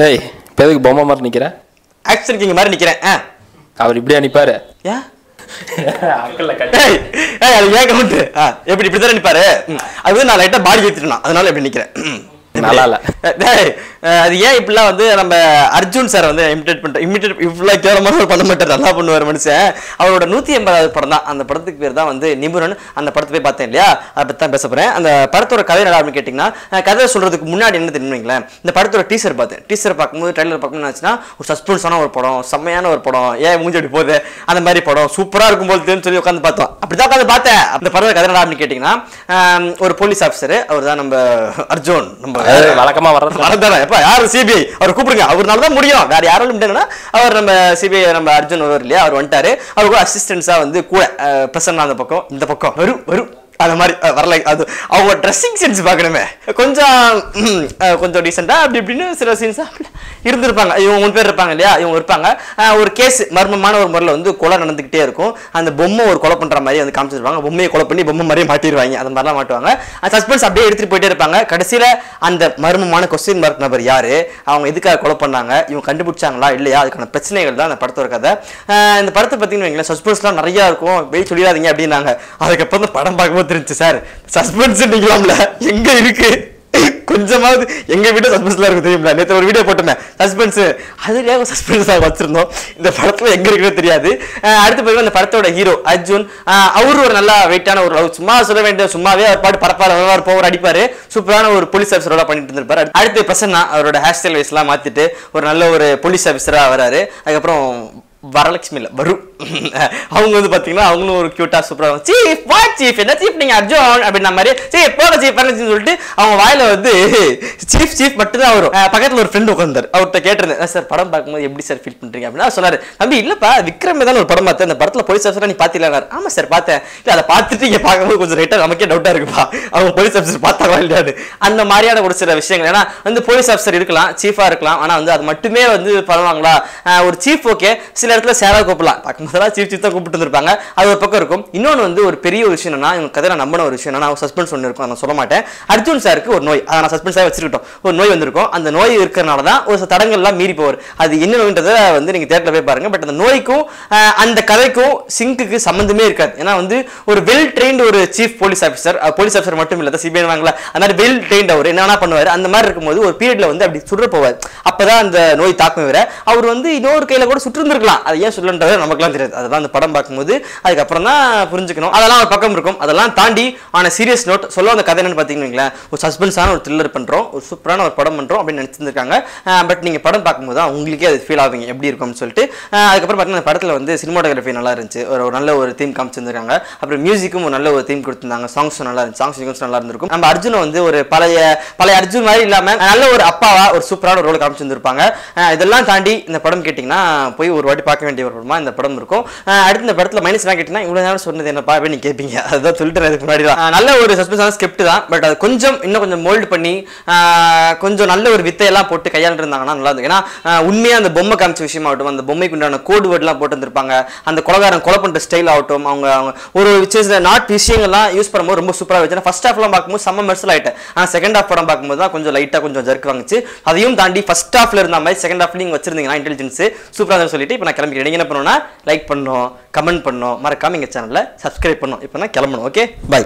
ஏய் பேருக்கு பொம்மை மாதிரி நிக்கிற? ஆக்ஷன் கிங் மாதிரி நிக்கிறேன். அவர் இப்படியா நிப்பாரு? ஏன் அக்கல்ல கட்ட அது ஏன் கவுண்ட் எப்படி இப்படி தான் நிப்பாரு? அது நான் லைட்டா பாடி ஏத்திட்டேன், அதனால எப்படி நிக்கிறேன். நல்லா இல்ல. அது ஏன் இப்படிலாம் வந்து நம்ம அர்ஜுன் சார் வந்து இமிட்டேட் இவ்வளவு கேவலமாக பண்ண மாட்டார், நல்லா பண்ணுவார் மனுஷன். அவரோட 180வது படம் தான். அந்த படத்துக்கு பேர் தான் வந்து நிபுணன். அந்த படத்தை போய் பார்த்தேன் இல்லையா, அதை பற்றி தான் பேச போறேன். அந்த படத்தோட கதை என்ன அப்படின்னு கேட்டிங்கன்னா, கதை சொல்றதுக்கு முன்னாடி என்ன தெரியுங்களேன், இந்த படத்தோட டீசர் பார்த்தேன். டீசர் பார்க்கும்போது ட்ரைலர் பார்க்கணும்னு ஆச்சுன்னா ஒரு சஸ்பென்ஸான ஒரு படம், செம்மையான ஒரு படம், ஏன் மூஞ்சி அப்படி போகுது அந்த மாதிரி படம் சூப்பராக இருக்கும் போதுன்னு சொல்லி உட்காந்து பார்த்தோம். அப்படிதான் உட்காந்து பார்த்தேன். அந்த படத்தோட கதை என்ன அப்படின்னு கேட்டிங்கன்னா, ஒரு போலீஸ் ஆஃபீஸர், அவர் தான் நம்ம அர்ஜுன். நம்ம வழக்கமா வரதானே எப்ப யாரு சிபிஐ அவர் கூப்பிடுங்க, அவர்னால தான் முடியும், வேற யாரும் முடியாதுன்னா அவர் நம்ம சிபிஐ நம்ம அர்ஜுன் வருவார் இல்லையா, அவர் வந்துட்டாரு. அவர் கூட அசிஸ்டன்ஸா வந்து கூட பிரசன்னா அந்த பக்கம் இந்த பக்கம் வரும் அந்த மாதிரி வரல. அது அவங்க ட்ரெஸ்ஸிங் சென்ஸ் பார்க்கணுமே, கொஞ்சம் டீசெண்டா அப்படி இப்படின்னு சில சீன்ஸா இருந்திருப்பாங்க. இவங்க 3 பேர் இருப்பாங்க இல்லையா, இவங்க இருப்பாங்க. ஒரு கேஸ் மர்மமான ஒரு முறையில் வந்து கொலை நடந்துகிட்டே இருக்கும். அந்த பொம்மை ஒரு கொலை பண்ற மாதிரி வந்து காமிச்சிருப்பாங்க. பொம்மையை கொலை பண்ணி பொம்மை மாதிரியே மாட்டிடுவாங்க, அந்த மாதிரிலாம் மாட்டுவாங்க. சஸ்பென்ஸ் அப்படியே எடுத்துட்டு போயிட்டே இருப்பாங்க. கடைசியில அந்த மர்மமான கொஸ்டின் மார்க் நபர் யாரு, அவங்க எதுக்காக கொலை பண்ணாங்க, இவங்க கண்டுபிடிச்சாங்களா இல்லையா, அதுக்கான பிரச்சனைகள் தான் அந்த படத்தோட கதை. இந்த படத்தை பார்த்தீங்கன்னா சஸ்பென்ஸ்லாம் நிறைய இருக்கும், வெளியே சொல்லிடாதீங்க அப்படின்னாங்க. அதுக்கப்புறம் தான் படம் பார்க்கும்போது தெரிஞ்சு, சார் சஸ்பென்ஸ் நீங்களாம்ல எங்க இருக்கு, கொஞ்சமாவது எங்க வீட்டு சஸ்பென்ஸ்ல இருக்கு தெரியுங்களா. நேற்று ஒரு வீடியோ போட்டோமே சஸ்பென்ஸ், அதுல சஸ்பென்ஸ் வச்சிருந்தோம். இந்த படத்துல எங்க இருக்குன்னு தெரியாது. அடுத்து போய் அந்த படத்தோட ஹீரோ அர்ஜுன், அவரு ஒரு நல்ல வெயிட்டான ஒரு லவ், சும்மா சொல்ல வேண்டிய சும்மாவே அவர் பாட்டு பரப்பாரு போவார் அடிப்பாரு, சூப்பரான ஒரு போலீஸ் ஆஃபீஸரோட பண்ணிட்டு இருந்திருப்பாரு. அடுத்து பிரசன்னா அவரோட ஹேர் ஸ்டைல் வைஸ் எல்லாம் மாத்திட்டு ஒரு நல்ல ஒரு போலீஸ் ஆஃபீஸரா வராரு. அதுக்கப்புறம் வரலட்சுமி இல்ல வரும், அவங்க வந்து பாத்தீங்கன்னா அவங்களும் ஒரு கியூட்டா சூப்பரா சீஃப் வாட் சீஃப் என்ன சீஃப் நீங்க அர்ஜுன் அப்படின்ற மாதிரி சீஃப் போக சீஃப் சொல்லிட்டு அவங்க வாயில வந்து சீஃப் மட்டும் தான் வரும். பக்கத்துல ஒரு ஃப்ரெண்ட் உட்கார்ந்தாரு, அவர்கிட்ட கேட்டிருந்தேன், சார் படம் பார்க்கும்போது எப்படி சார் ஃபீல் பண்றீங்க அப்படின்னா சொன்னாரு, தம்பி இல்லப்பா விக்ரம் தான் ஒரு படம் பார்த்தேன், அந்த படத்துல போலீஸ் ஆஃபீஸரா நீ பாத்தீங்களா? ஆமா சார் பார்த்தேன். இல்ல அதை பார்த்துட்டு இங்க பார்க்கும்போது கொஞ்சம் ரைட்டா நமக்கே டவுட்டா இருக்குப்பா, அவங்க போலீஸ் ஆஃபீஸர் பார்த்தாங்களா இல்லையாரு, அந்த மாதிரியான ஒரு சில விஷயங்கள். ஏன்னா வந்து போலீஸ் ஆஃபீஸர் இருக்கலாம், சீஃபா இருக்கலாம், ஆனா வந்து அது மட்டுமே வந்து பண்ணுவாங்களா? ஒரு சீஃப் ஓகே, சில இடத்துல சேரா கூப்பிடலாம், பார்க்கும்போதெல்லாம் சீஃப் தான் கூப்பிட்டு இருப்பாங்க, அது ஒரு பக்கம் இருக்கும். இன்னொன்று வந்து ஒரு பெரிய ஒரு விஷயம் என்னன்னா, இவங்க கதை நான் நம்பின ஒரு விஷயம் என்னன்னா, சஸ்பென்ஸ் ஒன்று இருக்கும், நான் சொல்ல மாட்டேன். அர்ஜுன் சாருக்கு ஒரு நோய், அதை நான் சஸ்பென்ஸாக வச்சிருக்கோம், ஒரு நோய் வந்திருக்கும். அந்த நோய் இருக்கிறனால தான் ஒரு சில தடங்கள்லாம் மீறி போவார். அது என்ன நோய்ன்றதை வந்து நீங்க தேட்டரில் போய் பாருங்க. பட் அந்த நோய்க்கும் அந்த கதைக்கும் சிங்குக்கு சம்பந்தமே இருக்காது. ஏன்னா வந்து ஒரு வெல் ட்ரெயின்ட் ஒரு சீஃப் போலீஸ் ஆஃபீஸர் மட்டும் இல்லை, சிபிஐ வாங்கல, அந்த மாதிரி வெல் ட்ரெயின்ட் அவர் என்ன பண்ணுவார், அந்த மாதிரி இருக்கும்போது ஒரு பீரியட்ல வந்து அப்படி சுற்ற போவார். அப்பதான் அந்த நோய் தாக்கம் வேற. அவர் வந்து இன்னொரு கையில கூட சுற்று இருந்திருக்கலாம், அது ஏன் சொல்லுன்றது நமக்குலாம் தெரியாது. அதெல்லாம் அந்த படம் பார்க்கும்போது அதுக்கப்புறம் தான் புரிஞ்சுக்கணும். அதெல்லாம் ஒரு பக்கம் இருக்கும். அதெல்லாம் தாண்டி ஆன சீரியஸ் நோட் சொல்ல அந்த கதை என்னன்னு பார்த்தீங்கன்னா, ஒரு சஸ்பென்ஸான ஒரு த்ரில்லர் பண்றோம், ஒரு சூப்பரான ஒரு படம் பண்றோம் அப்படின்னு நினைச்சிருக்காங்க. பட் நீங்க படம் பார்க்கும்போது தான் உங்களுக்கே அது ஃபீல் ஆகுங்க எப்படி இருக்கும்னு சொல்லிட்டு. அதுக்கப்புறம் பார்த்தீங்கன்னா அந்த படத்துல வந்து சினிமாட்டோகிராஃபி நல்லா இருந்துச்சு, ஒரு நல்ல ஒரு தீம் காமிச்சிருக்காங்க. அப்புறம் மியூசிக்கும் ஒரு நல்ல ஒரு தீம் கொடுத்திருந்தாங்க, சாங்ஸும் நல்லா இருந்துச்சு, சாங்ஸ் நல்லா இருந்திருக்கும். நம்ம அர்ஜுனை வந்து ஒரு பழைய அர்ஜுன் மாதிரி இல்லாம நல்ல ஒரு அப்பாவா ஒரு சூப்பரான ஒரு ரோல் காமிச்சிருந்திருப்பாங்க. இதெல்லாம் தாண்டி இந்த படம் கேட்டிங்கன்னா போய் ஒரு வாட்டி பார்க்க வேண்டிய ஒரு படமா இந்த படம் இருக்கும். அடுத்து இந்த படத்துல மைனஸ் என்ன கேட்டீங்கன்னா, இவ்வளவு நேரம் சொன்னது என்னப்பா அப்படின்னு கேட்பீங்க. அதுதான் சொல்லிட்டு இதுக்கு முன்னாடி தான் நல்ல ஒரு சஸ்பென்ஸான ஸ்கிரிப்ட் தான். பட் அது கொஞ்சம் இன்னும் கொஞ்சம் மோல்டு பண்ணி கொஞ்சம் நல்ல ஒரு வித்தையெல்லாம் போட்டு கையாண்டு இருந்தாங்கன்னா நல்லா இருக்கும். ஏன்னா உண்மையா அந்த பொம்மை காமிச்ச விஷயம் ஆகட்டும், அந்த பொம்மைக்கு உண்டான கோடு வேர்ட்லாம் போட்டு வந்திருப்பாங்க, அந்த கொலகாரன் கொலை பண்ற ஸ்டைல் ஆகட்டும், அவங்க ஒரு நாட் விஷயங்கள்லாம் யூஸ் பண்ணும்போது ரொம்ப சூப்பராக வச்சு. ஃபர்ஸ்ட் ஹாஃப்லாம் பார்க்கும்போது செம்ம மெர்சல் ஆயிட்டேன். ஆனால் செகண்ட் ஹாஃப் படம் பார்க்கும்போது தான் கொஞ்சம் லைட்டாக கொஞ்சம் ஜர்க் வாங்குச்சு. அதையும் தாண்டி ஃபர்ஸ்ட் ஹாஃப்ல இருந்த மாதிரி செகண்ட் ஹாஃப்ல நீங்க வச்சிருந்தீங்கன்னா இன்டெலிஜென்ஸ் சூப்பராக சொல்லிட்டு இப்போ நான் கிளம்பிக்கிறேன். நீங்க என்ன பண்ணணும்னா லைக் பண்ணணும், கமெண்ட் பண்ணணும், மறக்காம எங்க சேனலை சப்ஸ்கிரைப் பண்ணணும். இப்போ நான் கிளம்பணும். Okay, by.